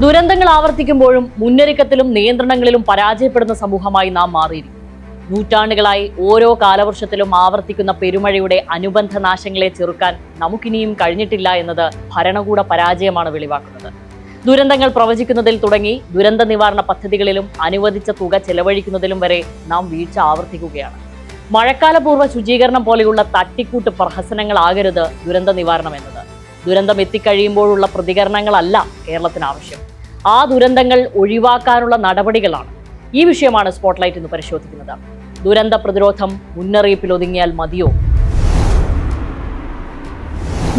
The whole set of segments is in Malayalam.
ദുരന്തങ്ങൾ ആവർത്തിക്കുമ്പോഴും മുന്നൊരുക്കത്തിലും നിയന്ത്രണങ്ങളിലും പരാജയപ്പെടുന്ന സമൂഹമായി നാം മാറിയിരിക്കുന്നു. നൂറ്റാണ്ടുകളായി ഓരോ കാലവർഷത്തിലും ആവർത്തിക്കുന്ന പെരുമഴയുടെ അനുബന്ധ നാശങ്ങളെ ചെറുക്കാൻ നമുക്കിനിയും കഴിഞ്ഞിട്ടില്ല എന്നത് ഭരണകൂട പരാജയമാണ് വെളിവാക്കുന്നത്. ദുരന്തങ്ങൾ പ്രവചിക്കുന്നതിൽ തുടങ്ങി ദുരന്ത നിവാരണ പദ്ധതികളിലും അനുവദിച്ച തുക ചെലവഴിക്കുന്നതിലും വരെ നാം വീഴ്ച ആവർത്തിക്കുകയാണ്. മഴക്കാലപൂർവ്വ ശുചീകരണം പോലെയുള്ള തട്ടിക്കൂട്ട് പ്രഹസനങ്ങളാകരുത് ദുരന്ത നിവാരണം എന്നത്. ദുരന്തം എത്തിക്കഴിയുമ്പോഴുള്ള പ്രതികരണങ്ങളല്ല കേരളത്തിന് ആവശ്യം. ആ ദുരന്തങ്ങൾ ഒഴിവാക്കാനുള്ള നടപടികളാണ്. ഈ വിഷയമാണ് സ്പോട്ട്ലൈറ്റ് ഇന്ന് പരിശോധിക്കുന്നത്. ദുരന്ത പ്രതിരോധം മുന്നറിയിപ്പിൽ ഒതുങ്ങിയാൽ മതിയോ?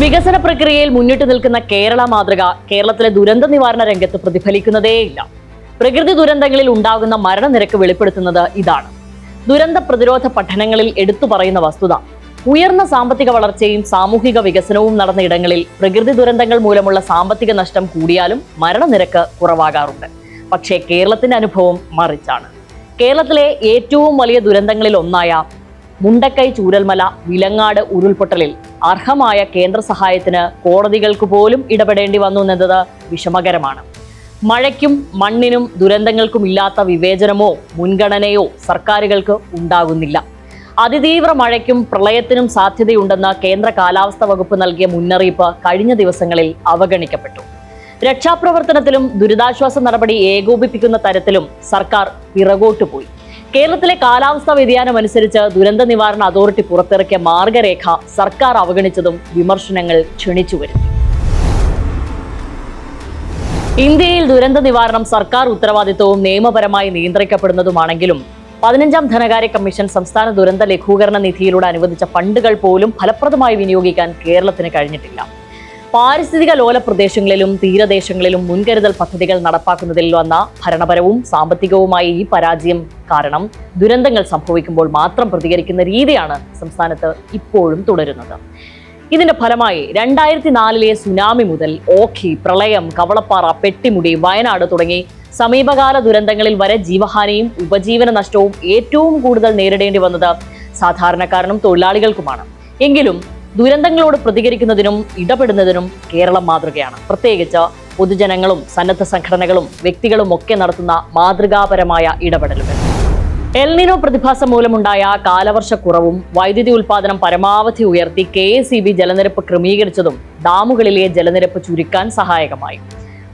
വികസന പ്രക്രിയയിൽ മുന്നിട്ട് നിൽക്കുന്ന കേരള മാതൃക കേരളത്തിലെ ദുരന്ത നിവാരണ രംഗത്ത് പ്രതിഫലിക്കുന്നതേയില്ല. പ്രകൃതി ദുരന്തങ്ങളിൽ ഉണ്ടാകുന്ന മരണനിരക്ക് വെളിപ്പെടുത്തുന്നത് ഇതാണ്. ദുരന്ത പ്രതിരോധ പഠനങ്ങളിൽ എടുത്തു പറയുന്ന വസ്തുത, ഉയർന്ന സാമ്പത്തിക വളർച്ചയും സാമൂഹിക വികസനവും നടന്ന ഇടങ്ങളിൽ പ്രകൃതി ദുരന്തങ്ങൾ മൂലമുള്ള സാമ്പത്തിക നഷ്ടം കൂടിയാലും മരണനിരക്ക് കുറവാകാറുണ്ട്. പക്ഷേ കേരളത്തിന്റെ അനുഭവം മറിച്ചാണ്. കേരളത്തിലെ ഏറ്റവും വലിയ ദുരന്തങ്ങളിൽ ഒന്നായ മുണ്ടക്കൈ ചൂരൽമല വിലങ്ങാട് ഉരുൾപൊട്ടലിൽ അർഹമായ കേന്ദ്ര സഹായത്തിന് കോടതികൾക്ക് പോലും ഇടപെടേണ്ടി വന്നു എന്നത് വിഷമകരമാണ്. മഴയ്ക്കും മണ്ണിനും ദുരന്തങ്ങൾക്കും ഇല്ലാത്ത വിവേചനമോ മുൻഗണനയോ സർക്കാരുകൾക്ക് ഉണ്ടാകുന്നില്ല. അതിതീവ്ര മഴയ്ക്കും പ്രളയത്തിനും സാധ്യതയുണ്ടെന്ന് കേന്ദ്ര കാലാവസ്ഥാ വകുപ്പ് നൽകിയ മുന്നറിയിപ്പ് കഴിഞ്ഞ ദിവസങ്ങളിൽ അവഗണിക്കപ്പെട്ടു. രക്ഷാപ്രവർത്തനത്തിലും ദുരിതാശ്വാസ നടപടി ഏകോപിപ്പിക്കുന്ന തരത്തിലും സർക്കാർ പിറകോട്ടു പോയി. കേരളത്തിലെ കാലാവസ്ഥാ വ്യതിയാനം അനുസരിച്ച് ദുരന്ത നിവാരണ അതോറിറ്റി പുറത്തിറക്കിയ മാർഗരേഖ സർക്കാർ അവഗണിച്ചതും വിമർശനങ്ങൾ ക്ഷണിച്ചു വരുത്തി. ഇന്ത്യയിൽ ദുരന്ത നിവാരണം സർക്കാർ ഉത്തരവാദിത്വവും നിയമപരമായി നിയന്ത്രിക്കപ്പെടുന്നതുമാണെങ്കിലും 15ാം ധനകാര്യ കമ്മീഷൻ സംസ്ഥാന ദുരന്ത ലഘൂകരണ നിധിയിലൂടെ അനുവദിച്ച ഫണ്ടുകൾ പോലും ഫലപ്രദമായി വിനിയോഗിക്കാൻ കേരളത്തിന് കഴിഞ്ഞിട്ടില്ല. പാരിസ്ഥിതിക ലോല പ്രദേശങ്ങളിലും തീരദേശങ്ങളിലും മുൻകരുതൽ പദ്ധതികൾ നടപ്പാക്കുന്നതിൽ വന്ന ഭരണപരവും സാമ്പത്തികവുമായ ഈ പരാജയം കാരണം ദുരന്തങ്ങൾ സംഭവിക്കുമ്പോൾ മാത്രം പ്രതികരിക്കുന്ന രീതിയാണ് സംസ്ഥാനത്ത് ഇപ്പോഴും തുടരുന്നത്. ഇതിന്റെ ഫലമായി 2004 സുനാമി മുതൽ ഓഖി, പ്രളയം, കവളപ്പാറ, പെട്ടിമുടി, വയനാട് തുടങ്ങി സമീപകാല ദുരന്തങ്ങളിൽ വരെ ജീവഹാനിയും ഉപജീവന നഷ്ടവും ഏറ്റവും കൂടുതൽ നേരിടേണ്ടി വന്നത് സാധാരണക്കാരനും തൊഴിലാളികൾക്കുമാണ്. എങ്കിലും ദുരന്തങ്ങളോട് പ്രതികരിക്കുന്നതിനും ഇടപെടുന്നതിനും കേരളം മാതൃകയാണ്. പ്രത്യേകിച്ച് പൊതുജനങ്ങളും സന്നദ്ധ സംഘടനകളും വ്യക്തികളും ഒക്കെ നടത്തുന്ന മാതൃകാപരമായ ഇടപെടലുകൾ. എൽനിനോ പ്രതിഭാസം മൂലമുണ്ടായ കാലവർഷക്കുറവും വൈദ്യുതി ഉൽപാദനം പരമാവധി ഉയർത്തി KSEB ജലനിരപ്പ് ക്രമീകരിച്ചതും ഡാമുകളിലെ ജലനിരപ്പ് ചുരുക്കാൻ സഹായകമായി.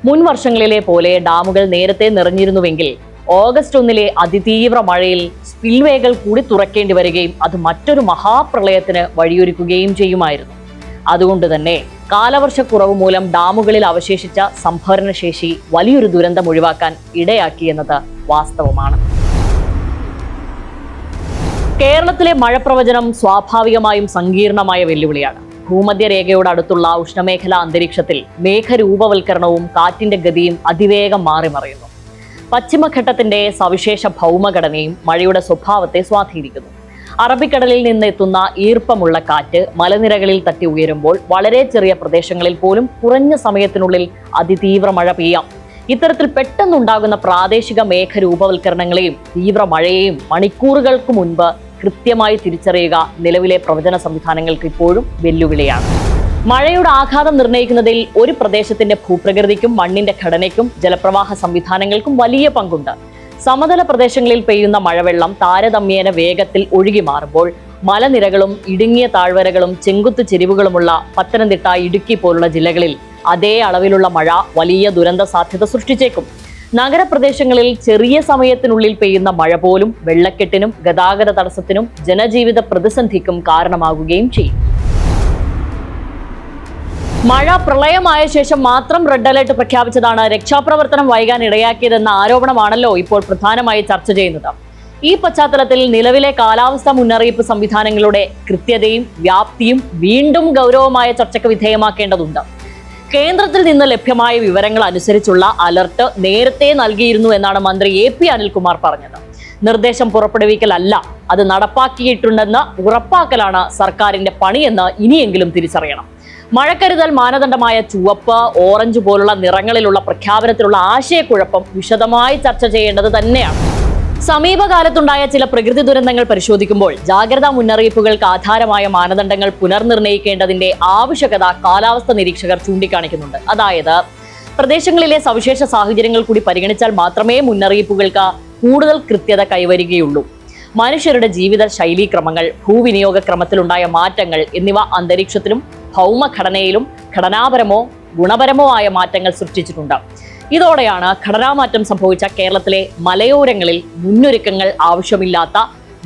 മുൻ വർഷങ്ങളിലെ പോലെ ഡാമുകൾ നേരത്തെ നിറഞ്ഞിരുന്നുവെങ്കിൽ ഓഗസ്റ്റ് 1 അതിതീവ്ര മഴയിൽ സ്പിൽവേകൾ കൂടി തുറക്കേണ്ടി വരികയും അത് മറ്റൊരു മഹാപ്രളയത്തിന് വഴിയൊരുക്കുകയും ചെയ്യുമായിരുന്നു. അതുകൊണ്ട് തന്നെ കാലവർഷക്കുറവ് മൂലം ഡാമുകളിൽ അവശേഷിച്ച സംഭരണശേഷി വലിയൊരു ദുരന്തം ഒഴിവാക്കാൻ ഇടയാക്കിയെന്നത് വാസ്തവമാണ്. കേരളത്തിലെ മഴ പ്രവചനം സ്വാഭാവികമായും സങ്കീർണമായ വെല്ലുവിളിയാണ്. ഭൂമധ്യരേഖയോട് അടുത്തുള്ള ഉഷ്ണമേഖലാ അന്തരീക്ഷത്തിൽ മേഘരൂപവൽക്കരണവും കാറ്റിന്റെ ഗതിയും അതിവേഗം മാറിമറിയുന്നു. പശ്ചിമഘട്ടത്തിന്റെ സവിശേഷ ഭൗമഘടനയും മഴയുടെ സ്വഭാവത്തെ സ്വാധീനിക്കുന്നു. അറബിക്കടലിൽ നിന്ന് എത്തുന്ന ഈർപ്പമുള്ള കാറ്റ് മലനിരകളിൽ തട്ടി ഉയരുമ്പോൾ വളരെ ചെറിയ പ്രദേശങ്ങളിൽ പോലും കുറഞ്ഞ സമയത്തിനുള്ളിൽ അതിതീവ്ര മഴ പെയ്യാം. ഇത്തരത്തിൽ പെട്ടെന്നുണ്ടാകുന്ന പ്രാദേശിക മേഘരൂപവൽക്കരണങ്ങളെയും തീവ്ര മഴയെയും മണിക്കൂറുകൾക്ക് മുൻപ് കൃത്യമായി തിരിച്ചറിയുക നിലവിലെ പ്രവചന സംവിധാനങ്ങൾക്ക് ഇപ്പോഴും വെല്ലുവിളിയാണ്. മഴയുടെ ആഘാതം നിർണ്ണയിക്കുന്നതിൽ ഒരു പ്രദേശത്തിന്റെ ഭൂപ്രകൃതിക്കും മണ്ണിന്റെ ഘടനയ്ക്കും ജലപ്രവാഹ സംവിധാനങ്ങൾക്കും വലിയ പങ്കുണ്ട്. സമതല പ്രദേശങ്ങളിൽ പെയ്യുന്ന മഴവെള്ളം താരതമ്യേന വേഗത്തിൽ ഒഴുകി മാറുമ്പോൾ മലനിരകളും ഇടുങ്ങിയ താഴ്വരകളും ചെങ്കുത്തു ചെരിവുകളുമുള്ള പത്തനംതിട്ട, ഇടുക്കി പോലുള്ള ജില്ലകളിൽ അതേ അളവിലുള്ള മഴ വലിയ ദുരന്ത സാധ്യത സൃഷ്ടിച്ചേക്കും. നഗരപ്രദേശങ്ങളിൽ ചെറിയ സമയത്തിനുള്ളിൽ പെയ്യുന്ന മഴ പോലും വെള്ളക്കെട്ടിനും ഗതാഗത തടസ്സത്തിനും ജനജീവിത പ്രതിസന്ധിക്കും കാരണമാകുകയും ചെയ്യും. മഴ പ്രളയമായ ശേഷം മാത്രം റെഡ് അലർട്ട് പ്രഖ്യാപിച്ചതാണ് രക്ഷാപ്രവർത്തനം വൈകാൻ ഇടയാക്കിയതെന്ന ആരോപണമാണല്ലോ ഇപ്പോൾ പ്രധാനമായി ചർച്ച ചെയ്യുന്നത്. ഈ പശ്ചാത്തലത്തിൽ നിലവിലെ കാലാവസ്ഥാ മുന്നറിയിപ്പ് സംവിധാനങ്ങളുടെ കൃത്യതയും വ്യാപ്തിയും വീണ്ടും ഗൗരവമായ ചർച്ചയ്ക്ക് വിധേയമാക്കേണ്ടതുണ്ട്. കേന്ദ്രത്തിൽ നിന്ന് ലഭ്യമായ വിവരങ്ങൾ അനുസരിച്ചുള്ള അലർട്ട് നേരത്തെ നൽകിയിരുന്നു എന്നാണ് മന്ത്രി AP അനിൽകുമാർ പറഞ്ഞത്. നിർദ്ദേശം പുറപ്പെടുവിക്കലല്ല, അത് നടപ്പാക്കിയിട്ടുണ്ടെന്ന് ഉറപ്പാക്കലാണ് സർക്കാരിന്റെ പണിയെന്ന് ഇനിയെങ്കിലും തിരിച്ചറിയണം. മഴക്കരുതൽ മാനദണ്ഡമായ ചുവപ്പ്, ഓറഞ്ച് പോലുള്ള നിറങ്ങളിലുള്ള പ്രഖ്യാപനത്തിലുള്ള ആശയക്കുഴപ്പം വിശദമായി ചർച്ച ചെയ്യേണ്ടത് തന്നെയാണ്. സമീപകാലത്തുണ്ടായ ചില പ്രകൃതി ദുരന്തങ്ങൾ പരിശോധിക്കുമ്പോൾ ജാഗ്രതാ മുന്നറിയിപ്പുകൾക്ക് ആധാരമായ മാനദണ്ഡങ്ങൾ പുനർനിർണ്ണയിക്കേണ്ടതിന്റെ ആവശ്യകത കാലാവസ്ഥാ നിരീക്ഷകർ ചൂണ്ടിക്കാണിക്കുന്നുണ്ട്. അതായത് പ്രദേശങ്ങളിലെ സവിശേഷ സാഹചര്യങ്ങൾ കൂടി പരിഗണിച്ചാൽ മാത്രമേ മുന്നറിയിപ്പുകൾക്ക് കൂടുതൽ കൃത്യത കൈവരികയുള്ളൂ. മനുഷ്യരുടെ ജീവിത ശൈലീക്രമങ്ങൾ, ഭൂവിനിയോഗ ക്രമത്തിലുണ്ടായ മാറ്റങ്ങൾ എന്നിവ അന്തരീക്ഷത്തിലും ഭൗമഘടനയിലും ഘടനാപരമോ ഗുണപരമോ ആയ മാറ്റങ്ങൾ സൃഷ്ടിച്ചിട്ടുണ്ട്. ഇതോടെയാണ് ഘടനാമാറ്റം സംഭവിച്ച കേരളത്തിലെ മലയോരങ്ങളിൽ മുന്നൊരുക്കങ്ങൾ ആവശ്യമില്ലാത്ത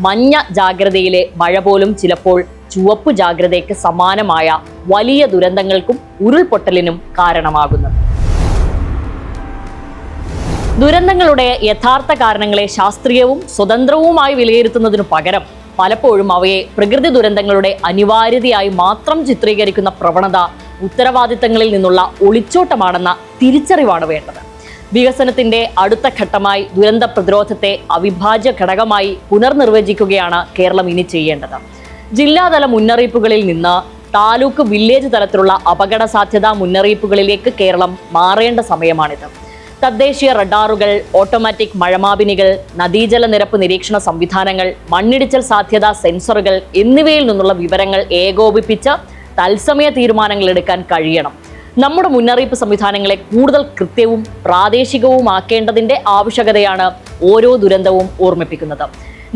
മഞ്ഞ ജാഗ്രതയിലെ മഴ പോലും ചിലപ്പോൾ ചുവപ്പ് ജാഗ്രതയ്ക്ക് സമാനമായ വലിയ ദുരന്തങ്ങൾക്കും ഉരുൾപൊട്ടലിനും കാരണമാകുന്നത്. ദുരന്തങ്ങളുടെ യഥാർത്ഥ കാരണങ്ങളെ ശാസ്ത്രീയവും സ്വതന്ത്രവുമായി വിലയിരുത്തുന്നതിനു പകരം പലപ്പോഴും അവയെ പ്രകൃതി ദുരന്തങ്ങളുടെ അനിവാര്യതയായി മാത്രം ചിത്രീകരിക്കുന്ന പ്രവണത ഉത്തരവാദിത്തങ്ങളിൽ നിന്നുള്ള ഒളിച്ചോട്ടമാണെന്ന തിരിച്ചറിവാണ് വേണ്ടത്. വികസനത്തിന്റെ അടുത്ത ഘട്ടമായി ദുരന്ത പ്രതിരോധത്തെ അവിഭാജ്യ ഘടകമായി പുനർനിർവചിക്കുകയാണ് കേരളം ഇനി ചെയ്യേണ്ടത്. ജില്ലാതല മുന്നറിയിപ്പുകളിൽ നിന്ന് താലൂക്ക്, വില്ലേജ് തലത്തിലുള്ള അപകട സാധ്യതാ മുന്നറിയിപ്പുകളിലേക്ക് കേരളം മാറേണ്ട സമയമാണിത്. തദ്ദേശീയ റഡാറുകൾ, ഓട്ടോമാറ്റിക് മഴമാപിനികൾ, നദീജല നിരപ്പ് നിരീക്ഷണ സംവിധാനങ്ങൾ, മണ്ണിടിച്ചൽ സാധ്യതാ സെൻസറുകൾ എന്നിവയിൽ നിന്നുള്ള വിവരങ്ങൾ ഏകോപിപ്പിച്ച് തത്സമയ തീരുമാനങ്ങൾ എടുക്കാൻ കഴിയണം. നമ്മുടെ മുന്നറിയിപ്പ് സംവിധാനങ്ങളെ കൂടുതൽ കൃത്യവും പ്രാദേശികവുമാക്കേണ്ടതിന്റെ ആവശ്യകതയാണ് ഓരോ ദുരന്തവും ഓർമ്മിപ്പിക്കുന്നത്.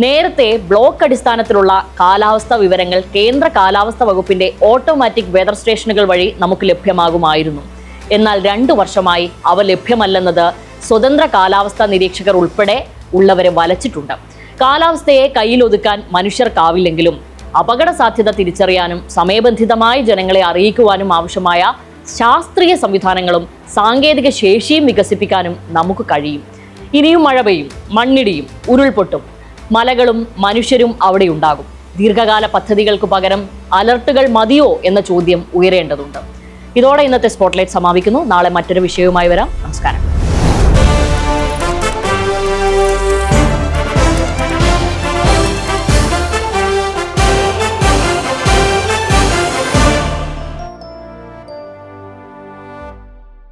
നേരത്തെ ബ്ലോക്ക് അടിസ്ഥാനത്തിലുള്ള കാലാവസ്ഥ വിവരങ്ങൾ കേന്ദ്ര കാലാവസ്ഥ വകുപ്പിന്റെ ഓട്ടോമാറ്റിക് വെതർ സ്റ്റേഷനുകൾ വഴി നമുക്ക് ലഭ്യമാകുമായിരുന്നു. എന്നാൽ 2 വർഷമായി അവ ലഭ്യമല്ലെന്നത് സ്വതന്ത്ര കാലാവസ്ഥാ നിരീക്ഷകർ ഉൾപ്പെടെ ഉള്ളവരെ വലച്ചിട്ടുണ്ട്. കാലാവസ്ഥയെ കയ്യിലൊതുക്കാൻ മനുഷ്യർക്കാവില്ലെങ്കിലും അപകട സാധ്യത തിരിച്ചറിയാനും സമയബന്ധിതമായി ജനങ്ങളെ അറിയിക്കുവാനും ആവശ്യമായ ശാസ്ത്രീയ സംവിധാനങ്ങളും സാങ്കേതിക ശേഷിയും വികസിപ്പിക്കാനും നമുക്ക് കഴിയും. ഇനിയും മഴ പെയ്യും, മണ്ണിടിയും, ഉരുൾപൊട്ടും, മലകളും മനുഷ്യരും അവിടെ ഉണ്ടാകും. ദീർഘകാല പദ്ധതികൾക്ക് പകരം അലർട്ടുകൾ മതിയോ എന്ന ചോദ്യം ഉയരേണ്ടതുണ്ട്. ഇതോടെ ഇന്നത്തെ സ്പോട്ട്ലൈറ്റ് സമാപിക്കുന്നു. നാളെ മറ്റൊരു വിഷയവുമായി വരാം. നമസ്കാരം.